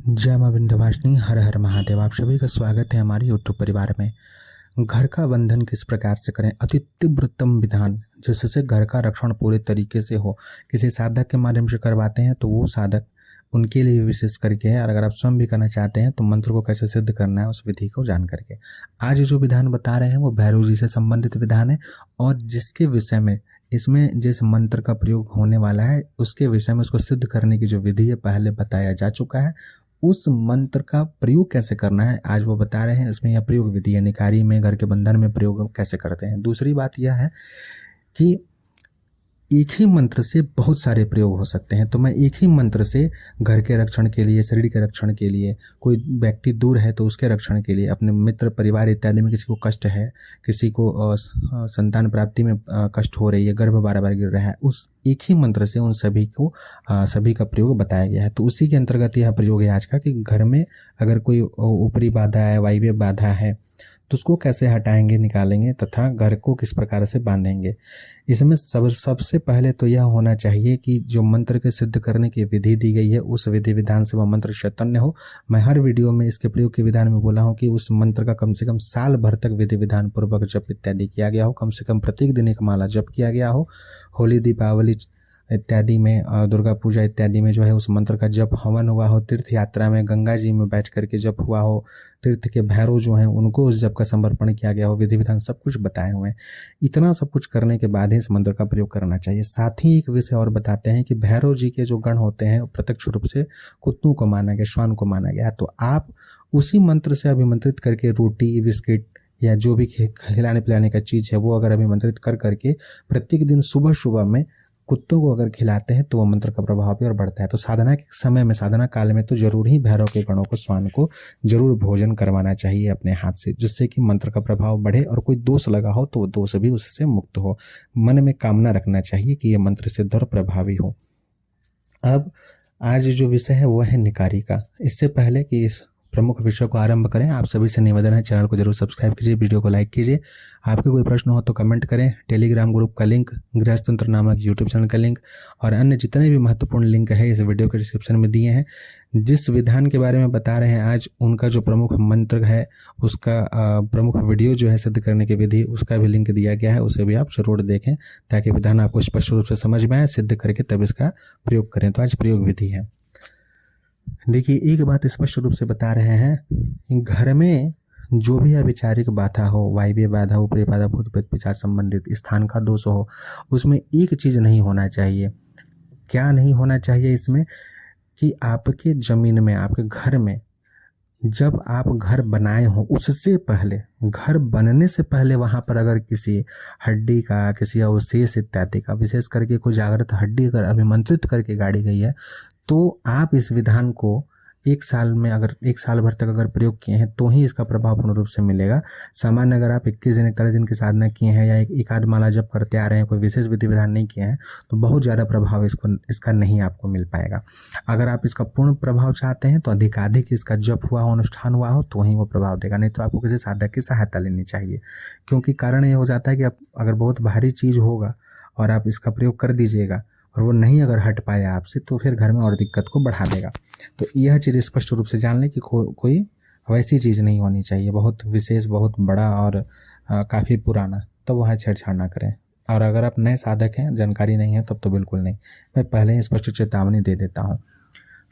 जय मां विंध्यवासिनी, हर हर महादेव। आप सभी का स्वागत है हमारे यूट्यूब परिवार में। घर का बंधन किस प्रकार से करें, अति तीव्रतम विधान जिससे घर का रक्षण पूरे तरीके से हो, किसी साधक के माध्यम से करवाते हैं तो वो साधक उनके लिए विशेष करके है। और अगर आप स्वयं भी करना चाहते हैं तो मंत्र को कैसे सिद्ध करना है उस विधि को जान करके आज जो विधान बता रहे हैं वो भैरव जी से संबंधित विधान है। और जिसके विषय में इसमें जिस मंत्र का प्रयोग होने वाला है उसके विषय में उसको सिद्ध करने की जो विधि है पहले बताया जा चुका है। उस मंत्र का प्रयोग कैसे करना है आज वो बता रहे हैं। इसमें यह प्रयोग विधि है, निकारी में घर के बंधन में प्रयोग कैसे करते हैं। दूसरी बात यह है कि एक ही मंत्र से बहुत सारे प्रयोग हो सकते हैं। तो मैं एक ही मंत्र से घर के रक्षण के लिए, शरीर के रक्षण के लिए, कोई व्यक्ति दूर है तो उसके रक्षण के लिए, अपने मित्र परिवार इत्यादि में किसी को कष्ट है, किसी को संतान प्राप्ति में कष्ट हो रही है, गर्भ बार बार गिर रहा है, उस एक ही मंत्र से उन सभी को सभी का प्रयोग बताया गया है। तो उसी के अंतर्गत यह प्रयोग है आज का कि घर में अगर कोई ऊपरी बाधा है, वायव्य बाधा है तो उसको कैसे हटाएंगे, निकालेंगे तथा घर को किस प्रकार से बांधेंगे। इसमें सबसे पहले तो यह होना चाहिए कि जो मंत्र के सिद्ध करने की विधि दी गई है उस विधि विधान से वह मंत्र चैतन्य हो। मैं हर वीडियो में इसके प्रयोग के विधान में बोला हूं कि उस मंत्र का कम से कम साल भर तक विधि विधान पूर्वक जप इत्यादि किया गया हो, कम से कम प्रत्येक दिन एक माला जप किया गया हो। होली, दीपावली इत्यादि में, दुर्गा पूजा इत्यादि में जो है उस मंत्र का जप हवन हुआ हो, तीर्थ यात्रा में गंगा जी में बैठ करके जप हुआ हो, तीर्थ के भैरव जो हैं उनको उस जप का समर्पण किया गया हो, विधि विधान सब कुछ बताए हुए हैं। इतना सब कुछ करने के बाद ही इस मंत्र का प्रयोग करना चाहिए। साथ ही एक विषय और बताते हैं कि भैरव जी के जो गण होते हैं प्रत्यक्ष रूप से कुत्तों को माना गया, श्वान को माना गया। तो आप उसी मंत्र से अभिमंत्रित करके रोटी, बिस्किट या जो भी खिलाने पिलाने का चीज़ है वो अगर अभिमंत्रित कर करके प्रत्येक दिन सुबह सुबह में कुत्तों को अगर खिलाते हैं तो वो मंत्र का प्रभाव भी और बढ़ता है। तो साधना के समय में, साधना काल में तो जरूर ही भैरव के गणों को, श्वान को जरूर भोजन करवाना चाहिए अपने हाथ से, जिससे कि मंत्र का प्रभाव बढ़े और कोई दोष लगा हो तो वो दोष भी उससे मुक्त हो। मन में कामना रखना चाहिए कि ये मंत्र सिद्ध और प्रभावी हो। अब आज जो विषय है वो है निकारी का। इससे पहले कि इस प्रमुख विषय को आरंभ करें, आप सभी से निवेदन है चैनल को जरूर सब्सक्राइब कीजिए, वीडियो को लाइक कीजिए। आपके कोई प्रश्न हो तो कमेंट करें। टेलीग्राम ग्रुप का लिंक, गृहतंत्र नामक यूट्यूब चैनल का लिंक और अन्य जितने भी महत्वपूर्ण लिंक है इस वीडियो के डिस्क्रिप्शन में दिए हैं। जिस विधान के बारे में बता रहे हैं आज, उनका जो प्रमुख मंत्र है उसका प्रमुख वीडियो जो है सिद्ध करने की विधि, उसका भी लिंक दिया गया है, उसे भी आप जरूर देखें ताकि विधान आपको स्पष्ट रूप से समझ में आए, सिद्ध करके तब इसका प्रयोग करें। तो आज प्रयोग विधि है। देखिए, एक बात स्पष्ट रूप से बता रहे हैं, घर में जो भी अविचारिक बाधा हो, वायव्य बाधा, ऊपरी बाधा, भूत प्रेत पिशाच संबंधित स्थान का दोष हो, उसमें एक चीज़ नहीं होना चाहिए। क्या नहीं होना चाहिए इसमें? कि आपके जमीन में, आपके घर में जब आप घर बनाए हो उससे पहले, घर बनने से पहले वहाँ पर अगर किसी हड्डी का, किसी अवशेष इत्यादि का, विशेष करके कोई जागृत हड्डी अगर अभिमंत्रित करके गाड़ी गई है तो आप इस विधान को एक साल में, अगर एक साल भर तक अगर प्रयोग किए हैं तो ही इसका प्रभाव पूर्ण रूप से मिलेगा। सामान्य अगर आप 21 दिन 41 दिन की साधना किए हैं या एक आध माला जप करते आ रहे हैं, कोई विशेष विधि विधान नहीं किए हैं तो बहुत ज़्यादा प्रभाव इसका नहीं आपको मिल पाएगा। अगर आप इसका पूर्ण प्रभाव चाहते हैं तो अधिकाधिक इसका जप हुआ हो, अनुष्ठान हुआ हो तो ही वो प्रभाव देगा, नहीं तो आपको किसी साधक की सहायता लेनी चाहिए। क्योंकि कारण ये हो जाता है कि आप अगर बहुत भारी चीज़ होगा और आप इसका प्रयोग कर दीजिएगा और वो नहीं अगर हट पाया आपसे तो फिर घर में और दिक्कत को बढ़ा देगा। तो यह चीज़ स्पष्ट रूप से जान लें कि कोई वैसी चीज़ नहीं होनी चाहिए बहुत विशेष, बहुत बड़ा और काफ़ी पुराना, तो वह छेड़छाड़ ना करें। और अगर आप नए साधक हैं, जानकारी नहीं है, तब तो बिल्कुल नहीं। मैं पहले ही स्पष्ट चेतावनी दे देता हूँ।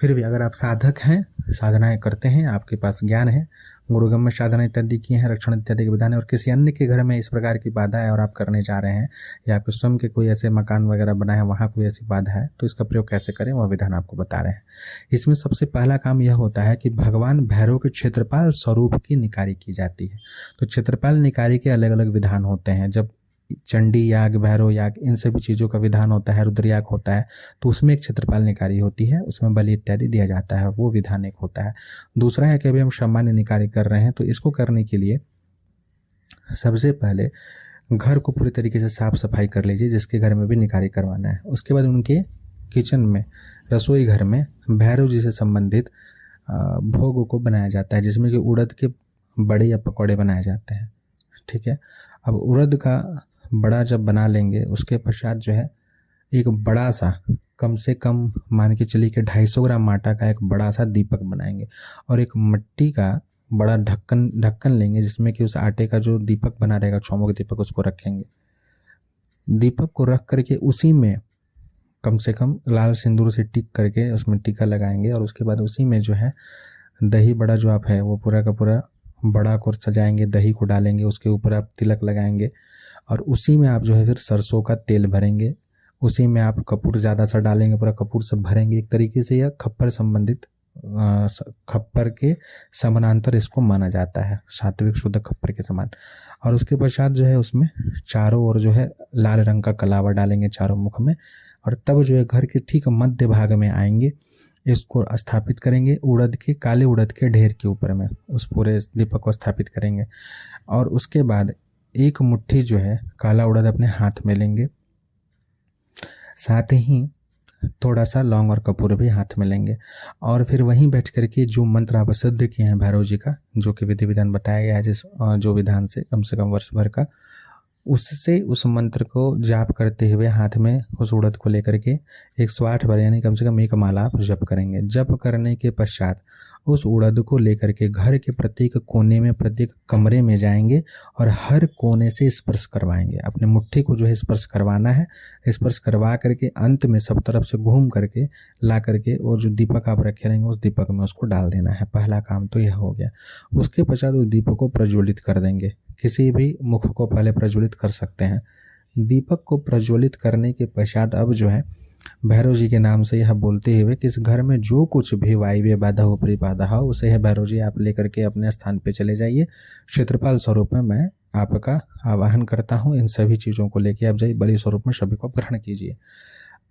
फिर भी अगर आप साधक हैं, साधनाएं करते हैं, आपके पास ज्ञान है, गुरुगम्य साधना इत्यादि किए हैं, रक्षण इत्यादि के विधान है, और किसी अन्य के घर में इस प्रकार की बाधा है और आप करने जा रहे हैं, या आपके स्वयं के कोई ऐसे मकान वगैरह बनाए हैं वहाँ कोई ऐसी बाधा है, तो इसका प्रयोग कैसे करें वह विधान आपको बता रहे हैं। इसमें सबसे पहला काम यह होता है कि भगवान भैरव के क्षेत्रपाल स्वरूप की निकारी की जाती है। तो क्षेत्रपाल निकारी के अलग अलग विधान होते हैं। जब चंडी याग, भैरव याग, इन सभी चीज़ों का विधान होता है, रुद्र याग होता है, तो उसमें एक क्षेत्रपाल निकारी होती है, उसमें बलि इत्यादि दिया जाता है, वो विधान एक होता है। दूसरा है कि अभी हम सामान्य निकारी कर रहे हैं, तो इसको करने के लिए सबसे पहले घर को पूरी तरीके से साफ सफाई कर लीजिए, जिसके घर में भी निकारी करवाना है। उसके बाद उनके किचन में, रसोई घर में भैरव जी से संबंधित भोग को बनाया जाता है, जिसमें कि उड़द के बड़े या पकौड़े बनाए जाते हैं। ठीक है। अब उड़द का बड़ा जब बना लेंगे उसके पश्चात जो है एक बड़ा सा कम से कम मान के चलिए कि 250 ग्राम आटा का एक बड़ा सा दीपक बनाएंगे और एक मिट्टी का बड़ा ढक्कन लेंगे जिसमें कि उस आटे का जो दीपक बना रहेगा, चौमुख दीपक, उसको रखेंगे। दीपक को रख करके उसी में कम से कम लाल सिंदूर से टिक करके उसमें टीका लगाएंगे और उसके बाद उसी में जो है दही बड़ा जो आप है वो पूरा का पूरा बड़ा को सजाएंगे, दही को डालेंगे, उसके ऊपर आप तिलक लगाएंगे और उसी में आप जो है फिर सरसों का तेल भरेंगे, उसी में आप कपूर ज़्यादा सा डालेंगे, पूरा कपूर सब भरेंगे। एक तरीके से यह खप्पर संबंधित खप्पर के समानांतर इसको माना जाता है, सात्विक शुद्ध खप्पर के समान। और उसके पश्चात जो है उसमें चारों ओर जो है लाल रंग का कलावा डालेंगे चारों मुख में और तब जो है घर के ठीक मध्य भाग में आएंगे, इसको स्थापित करेंगे काले उड़द के ढेर के ऊपर में उस पूरे दीपक को स्थापित करेंगे। और उसके बाद एक मुट्ठी जो है काला उड़द अपने हाथ में लेंगे, साथ ही थोड़ा सा लौंग और कपूर भी हाथ में लेंगे और फिर वहीं बैठ करके जो मंत्र आप सिद्ध किए हैं भैरव जी का, जो कि विधि विधान बताया गया है जो विधान से कम वर्ष भर का, उससे उस मंत्र को जाप करते हुए हाथ में उस उड़द को लेकर के 108 बार यानी कम से कम एक माला आप जप करेंगे। जप करने के पश्चात उस उड़द को लेकर के घर के प्रत्येक कोने में, प्रत्येक कमरे में जाएंगे और हर कोने से स्पर्श करवाएंगे। अपने मुट्ठी को जो है स्पर्श करवाना है, स्पर्श करवा करके अंत में सब तरफ से घूम करके ला करके और जो दीपक आप रखे रहेंगे उस दीपक में उसको डाल देना है। पहला काम तो यह हो गया। उसके पश्चात उस दीपक को प्रज्वलित कर देंगे, किसी भी मुख को पहले प्रज्वलित कर सकते हैं। दीपक को प्रज्वलित करने के पश्चात अब जो है भैरव जी के नाम से यह बोलते हुए कि इस घर में जो कुछ भी वायव्य बाधा ऊपरी बाधा हो उसे है भैरव जी आप लेकर के अपने स्थान पे चले जाइए। क्षेत्रपाल स्वरूप में मैं आपका आवाहन करता हूँ, इन सभी चीज़ों को लेके आप जाइए, बलि स्वरूप में सभी को ग्रहण कीजिए।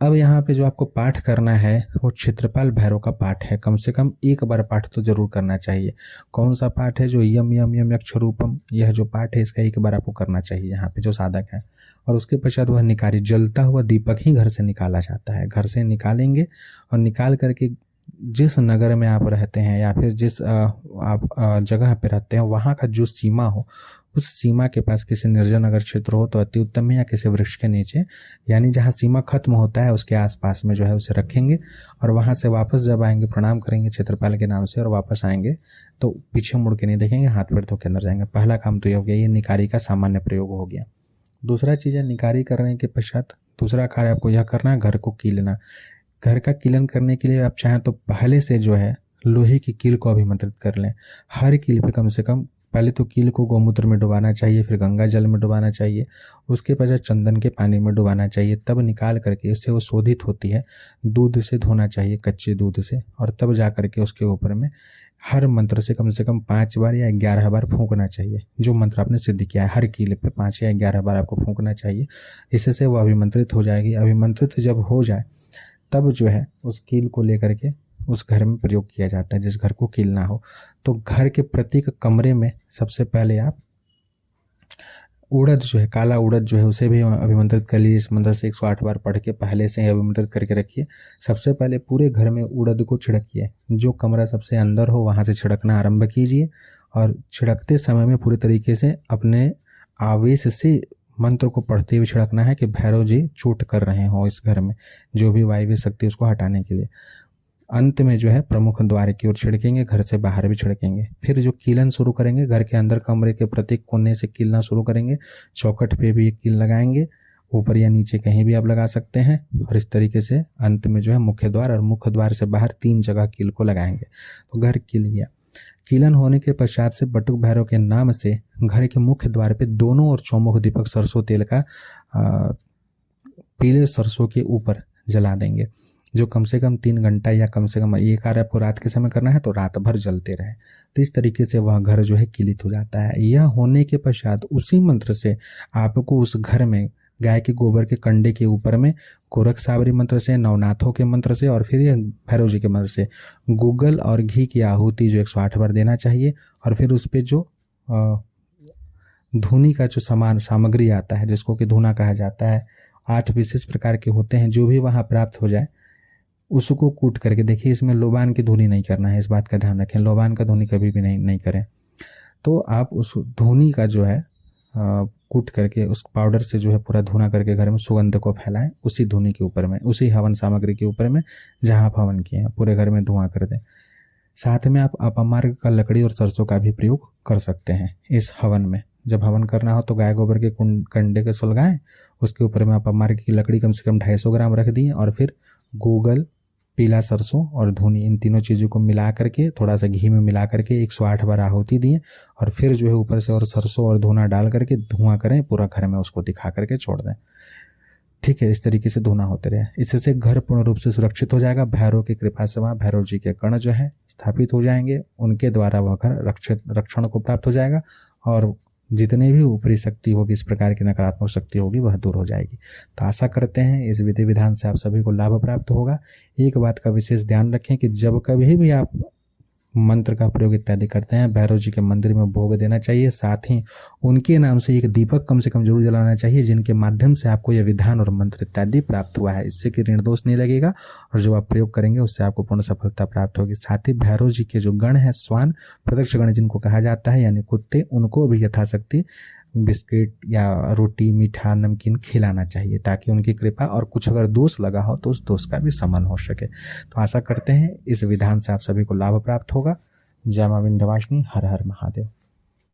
अब यहाँ पे जो आपको पाठ करना है वो क्षेत्रपाल भैरव का पाठ है। कम से कम एक बार पाठ तो जरूर करना चाहिए। कौन सा पाठ है? जो यम यम यम अक्षरूपम, यह जो पाठ है इसका एक बार आपको करना चाहिए यहाँ पे जो साधक है। और उसके पश्चात वह निकाली, जलता हुआ दीपक ही घर से निकाला जाता है। घर से निकालेंगे और निकाल करके जिस नगर में आप रहते हैं या फिर जिस आप जगह पे रहते हैं वहाँ का जो सीमा हो उस सीमा के पास किसी निर्जन अगर क्षेत्र हो तो अति उत्तम है, या किसी वृक्ष के नीचे, यानी जहाँ सीमा खत्म होता है उसके आसपास में जो है उसे रखेंगे। और वहाँ से वापस जब आएंगे प्रणाम करेंगे क्षेत्रपाल के नाम से और वापस आएंगे तो पीछे मुड़ के नहीं देखेंगे, हाथ पैर धो के अंदर जाएंगे। पहला काम तो ये हो गया, ये निकारी का सामान्य प्रयोग हो गया। दूसरा चीज़ है निकारी करने के पश्चात दूसरा कार्य आपको यह करना है, घर को कीलना। घर का कीलन करने के लिए आप चाहें तो पहले से जो है लोहे की कील को अभिमंत्रित कर लें। हर कील पे कम से कम पहले तो कील को गौमूत्र में डुबाना चाहिए, फिर गंगा जल में डुबाना चाहिए, उसके पश्चात चंदन के पानी में डुबाना चाहिए, तब निकाल करके उससे वो शोधित होती है। दूध से धोना चाहिए, कच्चे दूध से, और तब जा करके उसके ऊपर में हर मंत्र से कम 5 बार या 11 बार फूंकना चाहिए। जो मंत्र आपने सिद्ध किया है हर कील पे 5 या 11 बार आपको फूंकना चाहिए। इससे वो अभिमंत्रित हो जाएगी। अभिमंत्रित जब हो जाए तब जो है उस कील को लेकर के उस घर में प्रयोग किया जाता है जिस घर को कीलना हो। तो घर के प्रत्येक कमरे में सबसे पहले आप उड़द जो है, काला उड़द जो है उसे भी अभिमंत्रित कर लीजिए। इस मंत्र से 108 बार पढ़ के पहले से ही अभिमंत्रित करके रखिए। सबसे पहले पूरे घर में उड़द को छिड़किए, जो कमरा सबसे अंदर हो वहाँ से छिड़कना आरंभ कीजिए और छिड़कते समय में पूरी तरीके से अपने आवेश से मंत्र को पढ़ते हुए छिड़कना है कि भैरव जी चोट कर रहे हो इस घर में, जो भी वायव्य शक्ति उसको हटाने के लिए। अंत में जो है प्रमुख द्वार की ओर छिड़केंगे, घर से बाहर भी छिड़केंगे। फिर जो कीलन शुरू करेंगे, घर के अंदर कमरे के प्रत्येक कोने से कीलना शुरू करेंगे। चौखट पे भी एक कील लगाएंगे, ऊपर या नीचे कहीं भी आप लगा सकते हैं। और इस तरीके से अंत में जो है मुख्य द्वार और मुख्य द्वार से बाहर 3 जगह कील को लगाएंगे तो घर कील गया। कीलन होने के पश्चात से बटुक भैरव के नाम से घर के मुख्य द्वार पे दोनों और चौमुख दीपक सरसों तेल का पीले सरसों के ऊपर जला देंगे, जो कम से कम 3 घंटा या कम से कम, ये कार्य आपको रात के समय करना है तो रात भर जलते रहे। तो इस तरीके से वह घर जो है कीलित हो जाता है। यह होने के पश्चात उसी मंत्र से आपको उस घर में गाय के गोबर के कंडे के ऊपर में गोरख सावरी मंत्र से, नवनाथों के मंत्र से और फिर यह भैरव जी के मंत्र से गूगल और घी की आहुति जो 108 बार देना चाहिए। और फिर उस पर जो धूनी का जो सामग्री आता है जिसको कि धूना कहा जाता है, 8 विशेष प्रकार के होते हैं, जो भी वहाँ प्राप्त हो जाए उसको कूट करके देखिए। इसमें लोबान की धुनी नहीं करना है, इस बात का ध्यान रखें। लोबान का धुनी कभी भी नहीं करें। तो आप उस धुनी का जो है कूट करके उस पाउडर से जो है पूरा धुना करके घर में सुगंध को फैलाएं, उसी धुनी के ऊपर में, उसी हवन सामग्री के ऊपर में जहाँ आप हवन किए हैं पूरे घर में धुआं कर दें। साथ में आप अपमार्ग का लकड़ी और सरसों का भी प्रयोग कर सकते हैं इस हवन में। जब हवन करना हो तो गाय गोबर के कंडे के सुलगाएं, उसके ऊपर में अपमार्ग की लकड़ी कम से कम 250 ग्राम रख दिए और फिर गूगल, पीला सरसों और धुनी, इन तीनों चीज़ों को मिला करके थोड़ा सा घी में मिला करके 108 बार आहुति दिए और फिर जो है ऊपर से और सरसों और धुना डाल करके धुआं करें पूरा घर में, उसको दिखा करके छोड़ दें। ठीक है, इस तरीके से धुना होते रहे। इससे घर पूर्ण रूप से सुरक्षित हो जाएगा। भैरव की कृपा से वहाँ भैरव जी के गण जो है स्थापित हो जाएंगे, उनके द्वारा वह घर रक्षण को प्राप्त हो जाएगा और जितने भी ऊपरी शक्ति होगी, इस प्रकार की नकारात्मक शक्ति होगी, वह दूर हो जाएगी। तो आशा करते हैं इस विधि विधान से आप सभी को लाभ प्राप्त होगा। एक बात का विशेष ध्यान रखें कि जब कभी भी आप मंत्र का प्रयोग इत्यादि करते हैं, भैरव जी के मंदिर में भोग देना चाहिए। साथ ही उनके नाम से एक दीपक कम से कम जरूर जलाना चाहिए, जिनके माध्यम से आपको यह विधान और मंत्र इत्यादि प्राप्त हुआ है। इससे कि ऋण दोष नहीं लगेगा और जो आप प्रयोग करेंगे उससे आपको पूर्ण सफलता प्राप्त होगी। साथ ही भैरव जी के जो गण है, श्वान प्रत्यक्ष गण जिनको कहा जाता है, यानी कुत्ते, उनको भी यथाशक्ति बिस्किट या रोटी, मीठा, नमकीन खिलाना चाहिए ताकि उनकी कृपा और कुछ अगर दोष लगा हो तो उस दोष का भी शमन हो सके। तो आशा करते हैं इस विधान से आप सभी को लाभ प्राप्त होगा। जय मां विंध्यवासिनी। हर हर महादेव।